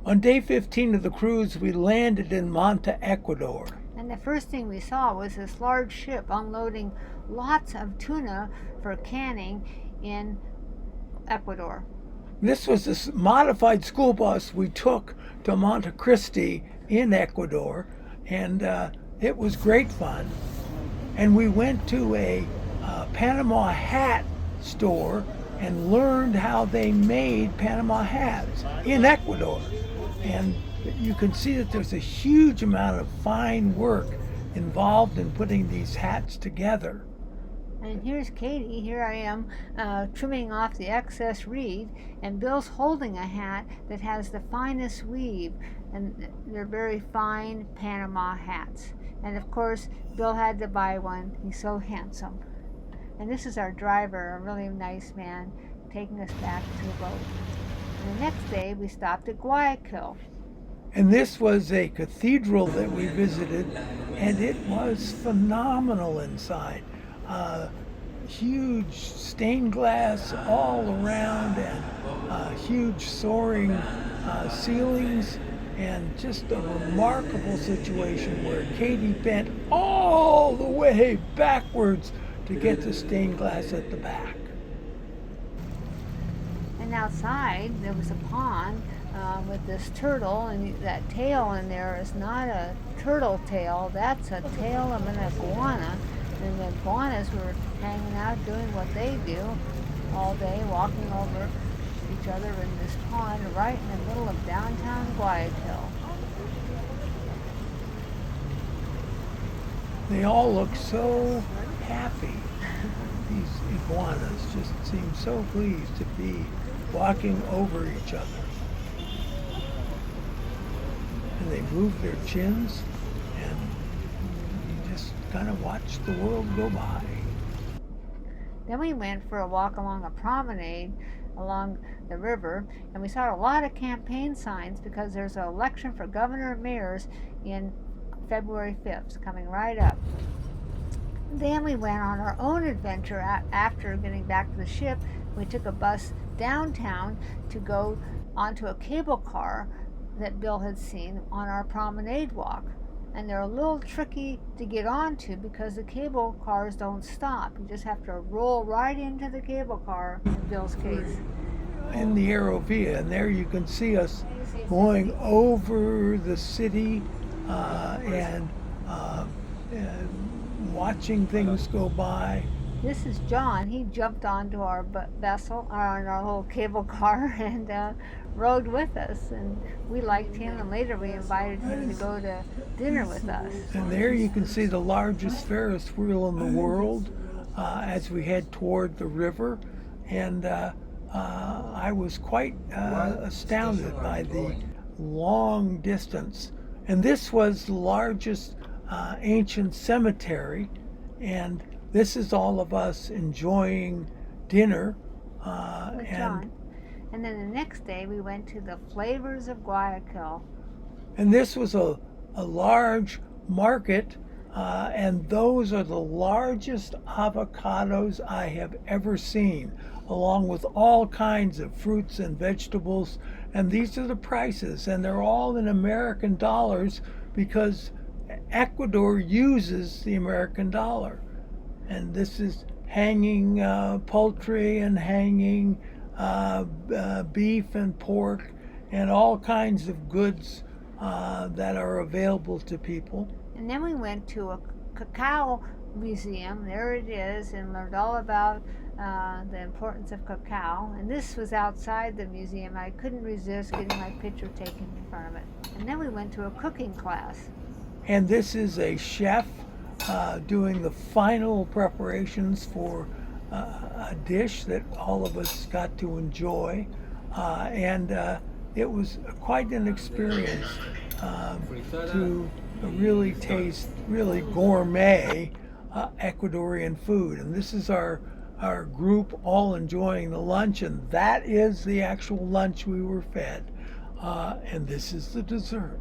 On day 15 of the cruise, we landed in Manta, Ecuador. And the first thing we saw was this large ship unloading lots of tuna for canning in Ecuador. This was a modified school bus we took to Monte Cristi in Ecuador, and it was great fun. And we went to a Panama hat store and learned how they made Panama hats in Ecuador. And you can see that there's a huge amount of fine work involved in putting these hats together. And here's Katie. Here I am trimming off the excess reed, and Bill's holding a hat that has the finest weave, and they're very fine Panama hats. And of course, Bill had to buy one. He's so handsome. And this is our driver, a really nice man, taking us back to the boat. And the next day, we stopped at Guayaquil. And this was a cathedral that we visited, and it was phenomenal inside. Huge stained glass all around, and huge soaring ceilings, and just a remarkable situation where Katie bent all the way backwards to get the stained glass at the back. And outside, there was a pond with this turtle, and that tail in there is not a turtle tail, that's a tail of an iguana. And the iguanas were hanging out doing what they do all day, walking over each other in this pond right in the middle of downtown Guayaquil. They all look so happy. These iguanas just seem so pleased to be walking over each other. And they move their chins, and you just kind of watch the world go by. Then we went for a walk along a promenade along the river, and we saw a lot of campaign signs because there's an election for governor and mayors in February 5th, coming right up. Then we went on our own adventure after getting back to the ship. We took a bus downtown to go onto a cable car that Bill had seen on our promenade walk. And they're a little tricky to get onto because the cable cars don't stop. You just have to roll right into the cable car, in Bill's case. In the Aerovia, and there you can see us going over the city and watching things go by. This is John. He jumped onto our vessel, on our little cable car, and rode with us. And we liked him, and later we invited him to go to dinner with us. And there you can see the largest Ferris wheel in the world as we head toward the river. And I was quite astounded by the long distance. And this was the largest ancient cemetery, and this is all of us enjoying dinner. With John. And then the next day we went to the Flavors of Guayaquil. And this was a large market, and those are the largest avocados I have ever seen, along with all kinds of fruits and vegetables. And these are the prices, and they're all in American dollars because Ecuador uses the American dollar. And this is hanging poultry and hanging beef and pork and all kinds of goods that are available to people. And then we went to a cacao museum. There it is, and learned all about the importance of cacao. And this was outside the museum. I couldn't resist getting my picture taken in front of it. And then we went to a cooking class. And this is a chef doing the final preparations for a dish that all of us got to enjoy. And it was quite an experience to really taste really gourmet Ecuadorian food. And this is our group all enjoying the lunch, and that is the actual lunch we were fed. And this is the dessert.